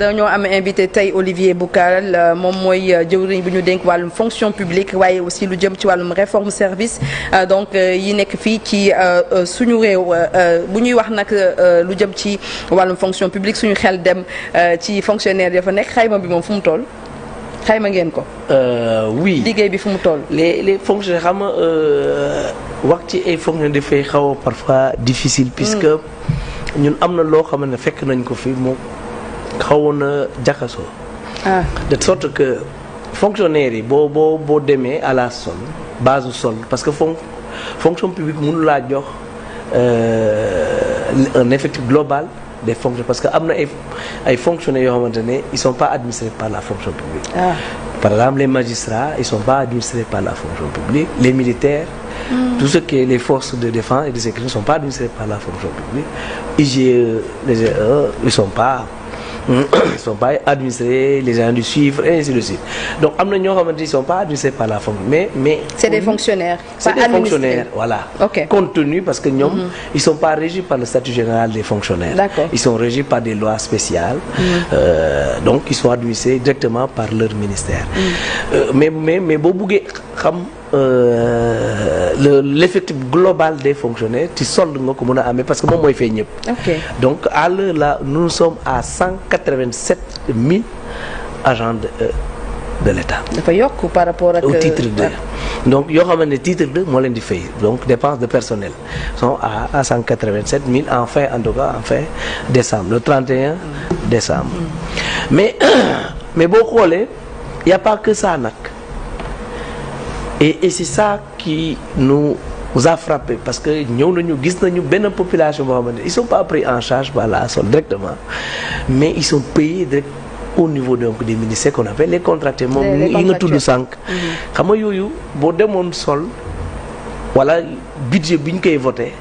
dañoo am invité tey Olivier Boucal moom mooy jëwriñ bu ñu dénk wàllum fonction publique waaye aussi lu jëm ci wàllum réforme service donc yi nekk fii ci suñu réew bu ñuy wax nag lu jëm ci wàllum fonction publique suñu xel dem ci fonctionnaire dafa nekk xayma bi moom fu mu toll xayma ngeen ko. oui liggéey bi fu mu toll. les fonctionnaires xam nga wax ci ay fonctionnaires dafay xaw a parfois difficile. puisque ñun am na loo xam ne fekk nañ ko fi moom. xawoon na jaxasoo de sorte que fonctionnaires yi boo demee à la solde base solde parce que fonction publique mënu laa jox un effectif global des fonctions parce que am na ay fonctionnaires yoo xamante ne ils sont pas administrés par la fonction publique. Par exemple les magistrats ils sont pas administrés par la fonction publique, les militaires. Tout ce qui est les forces de défense et de sécurité ne sont pas administrés par la fonction publique. IGE, les GE, ils sont pas administrés, les gens du chiffre et ainsi de suite. Donc am na ñoo xamante ils sont pas administrés par la fonction mais c'est des fonctionnaires. C'est des fonctionnaires, voilà. Okay. Compte tenu parce que ñoom ils sont pas régis par le statut général des fonctionnaires. D'accord. Ils sont régis par des lois spéciales. Donc ils sont administrés directement par leur ministère. Mais boo buggee xam l'effectif global des fonctionnaires ci solde nga ko mën a amee parce que moom mooy fay ñëpp. Donc à l'heure là nous sommes à 187 000 agents de l'État. dafa yokk par rapport ak. au titre 2 donc yoo xamante ne titre 2 moo leen di fay donc dépenses de personnel sont à 187 000 en tout cas en fin décembre le 31 décembre. mais boo xoolee y a pas que ça nag. Et c'est ça qui nous a frappé parce que ñëw nañu gis nañu benn population boo xamante ils sont pas pris en charge par la SOL directement mais ils sont payés direct au niveau donc des ministères qu'on appelle les contractés moom yi nga tudd sànq. xam nga yooyu boo demoon SOL wala budget bi ñu koy voté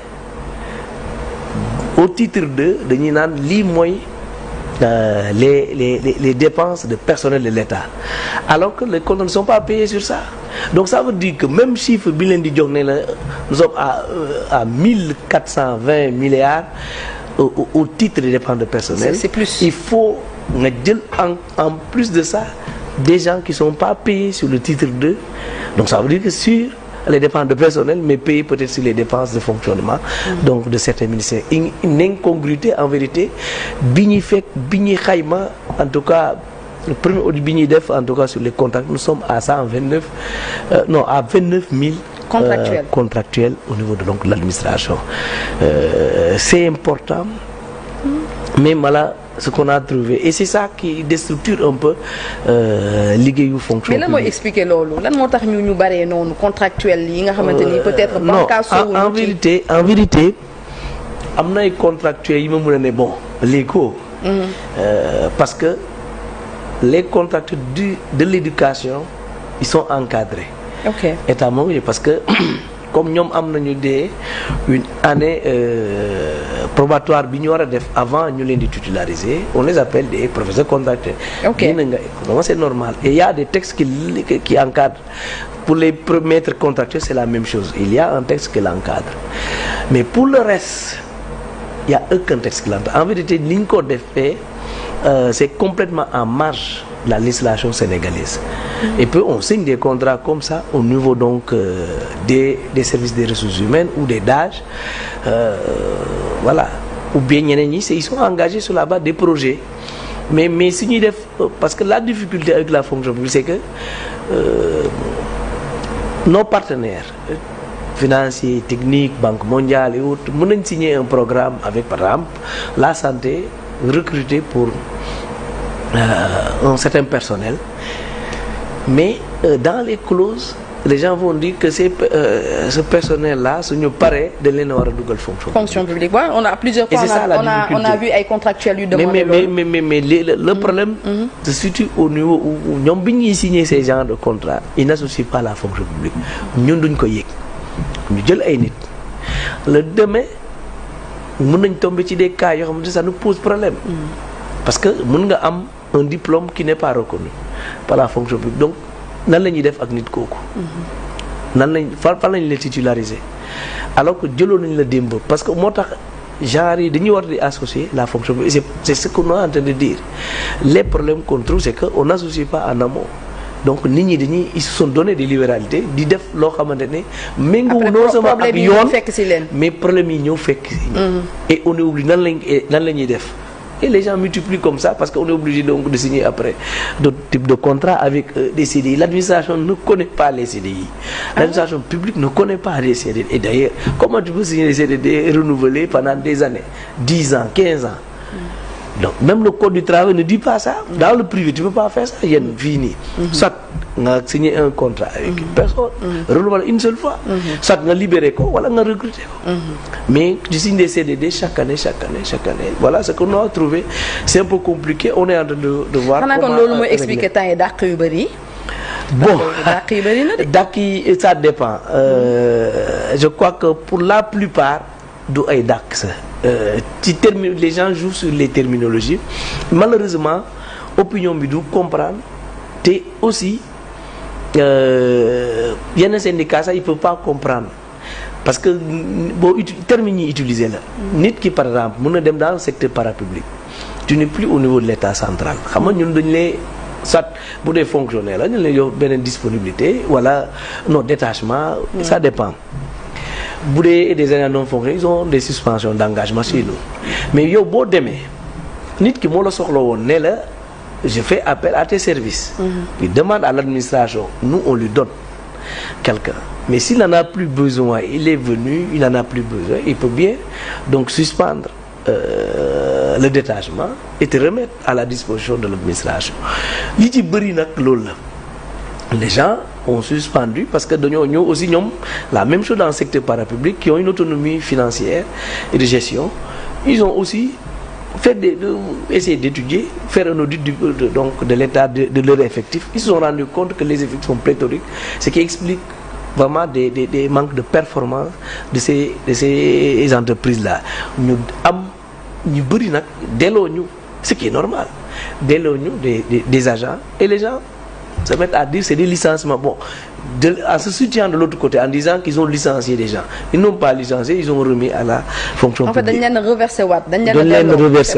au titre 2 dañuy naan lii mooy les dépenses de personnel de l'État alors que les contrats ne sont pas payés sur ça. Donc ça veut dire que même chiffre bi leen di jox ne la nous sommes à 1420 milliards au titre des dépenses de personnel. C'est plus. Il faut nga jël en plus de ça des gens qui sont pas payés sur le titre 2. Donc ça veut dire que sur les dépenses de personnel mais payés peut-être sur les dépenses de fonctionnement donc de certains ministères. Une incongruité en vérité bi ñuy xayma en tout cas. Le premier audit bi ñuy def en tout cas sur les contrats nous sommes à 29 000 contractuels au niveau de donc l'administration. C'est important mais voilà ce qu'on a trouvé et c'est ça qui déstructure un peu liggéeyu fonction publique. Mais lan mooy expliquer loolu lan moo tax ñu baree noonu contractuel yi nga xamante ni peut-être. non en vérité am na ay contractuels yi ma mën a ne bon légaux. Parce que les contractuels de l'éducation ils sont encadrés. État moom parce que comme ñoom am nañu une année probatoire bi ñu war a def avant ñu leen di titulariser on les appelle des professeurs contractuels. Donc c'est normal et il y a des textes qui encadrent pour les maîtres contractuels c'est la même chose il y a un texte qui l'encadre mais pour le reste il y a aucun texte qui l'encadre en vérité ni ñu ko defee c'est complètement en marge de la législation sénégalaise. Et puis on signe des contrats comme ça au niveau donc des services des ressources humaines ou des DAGE voilà ou bien ñeneen ñi ils sont engagés sur la base des projets mais si ñuy def parce que la difficulté avec la fonction publique c'est que nos partenaires financiers techniques Banque mondiale et autres mën nañ signer un programme avec par exemple la santé recruter pour un certain personnel mais dans les clauses les gens vont dire que ce personnel-là suñu paree dañ leen a war a dugal fonction publique. Ouais, on a plusieurs fois on a vu ay contractuels yu demandé mais le problème se situe au niveau où ñoom bi ñuy signer ces genres de contrats ils n'associent pas la fonction publique ñun duñ ko yëg ñu jël ay nit le demain mën nañ tomber ci des cas yoo xamante ne ça nous pose problème parce que mën nga am un diplôme qui n'est pas reconnu par la fonction publique donc nan la ñuy def ak nit kooku nan lañ fan lañ la titulariser alors que jëloon nañ la démb parce que moo tax genre yi dañuy war di associer la fonction publique. C'est ce qu'on est en train de dire. Les problèmes qu'on trouve, c'est qu'on n'associe pas en amont. Donc nit ñi dañuy ils se sont donné des libéralités di def loo xamante ne méngoo non seulement ak yoon mais problème yi ñëw fekk si et on est obligé nan la ñuy def et les gens multiplient comme ça parce qu'on est obligé donc de signer après d'autres types de contrats avec des CDI. L'administration ne connaît pas les CDI. L'administration publique ne connaît pas les CDI. Et d'ailleurs, comment tu peux signer des CDI renouvelés pendant des années, 10 ans, 15 ans? Donc même le code du travail ne dit pas ça. Dans le privé, tu ne peux pas faire ça. Il y a une fini. Soit on a signé un contrat avec une personne, renouvelé une seule fois. Soit on a libéré quoi, voilà, on a recruté quoi. Mais tu signes des CDD chaque année. Voilà ce qu'on a trouvé. C'est un peu compliqué. On est en train de voir. Comment expliquer tant d'accueil bari. Bon, d'accueil, ça dépend. Je crois que pour la plupart, du ay dàq ça les gens jouent sur les terminologies malheureusement opinion bi du comprendre te aussi yenn syndicats sax ils peuvent pas comprendre parce que boo termes yi ñuy utiliser la nit ki par exemple mën na dem dans le secteur parapublic tu n'es plus au niveau de l'état central xam nga ñun dañu lay soit bu dee fonctionnaire la ñu lay yow beneen disponibilité wala non détachement ça dépend. Bu dee des agents non fonctionnels ils ont des suspensions d'engagement chez nous mais yow boo demee nit ki moo la soxla woon ne la je fais appel à tes services. Il demande à l'administration nous on lui donne quelqu'un mais s'il n'en a plus besoin il est venu il n'en a plus besoin il peut bien donc suspendre le détachement et te remettre à la disposition de l'administration li ci bëri nag loolu la. Les gens ont suspendu parce que dañoo ñëw aussi ñoom la même chose dans le secteur parapublic qui ont une autonomie financière et de gestion ils ont aussi fait essayer d'étudier faire un audit de l'état de leur effectif ils se sont rendus compte que les effectifs sont pléthoriques ce qui explique vraiment des manques de performance de ces entreprises là ñu am ñu bëri nag delloo ñu ce qui est normal delloo ñu des agents et les gens se mettent à dire c'est des licenciements bon en se situant de l'autre côté en disant qu'ils ont licencié des gens ils n'ont pas licencié ils ont remis à la fonction publique. En fait dañ leen reversé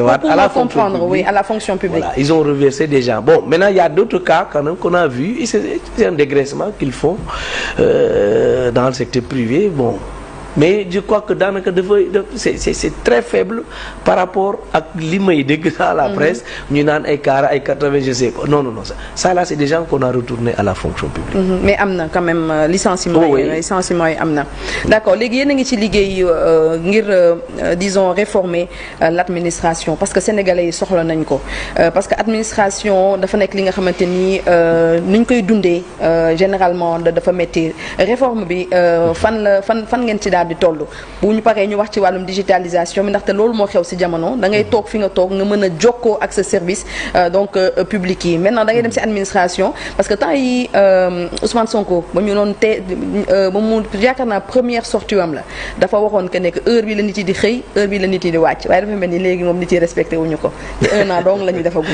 waat à la fonction publique oui à la fonction publique. Voilà ils ont reversé des gens bon maintenant il y a d'autres cas quand même qu'on a vu et c'est un dégraissement qu'ils font dans le secteur privé bon. Mais je crois que daanaka c'est très faible par rapport ak li may dégg dans la presse ñu naan ay 80 je sais quoi non ça là c'est des gens qu'on a retourné à la fonction publique. Mais am na quand même licenciement yi am na. D'accord léegi yéen a ngi ci liggéey ngir disons réformer l'administration parce que sénégalais yi soxla nañ ko parce que administration dafa nekk li nga xamante ni ñu koy dundee généralement dafa métti réforme bi fan ngeen ci di toll bu ñu paree ñu wax ci wàllum digitalisation bi ndaxte loolu moo xew ci jamono da ngay toog fi nga toog nga mën a jokkoo ak sa service donc public yi maintenant da ngay dem ci administration parce que temps yi Ousmane Sonko ba ñu noon ba mu yaakaar naa première sortie am la dafa waxoon que ne heure bi la nit yi di xëy heure bi la nit yi di wàcc waaye dafa mel ni léegi moom nit yi respecté wuñu ko te 1 an donc la ñu defagum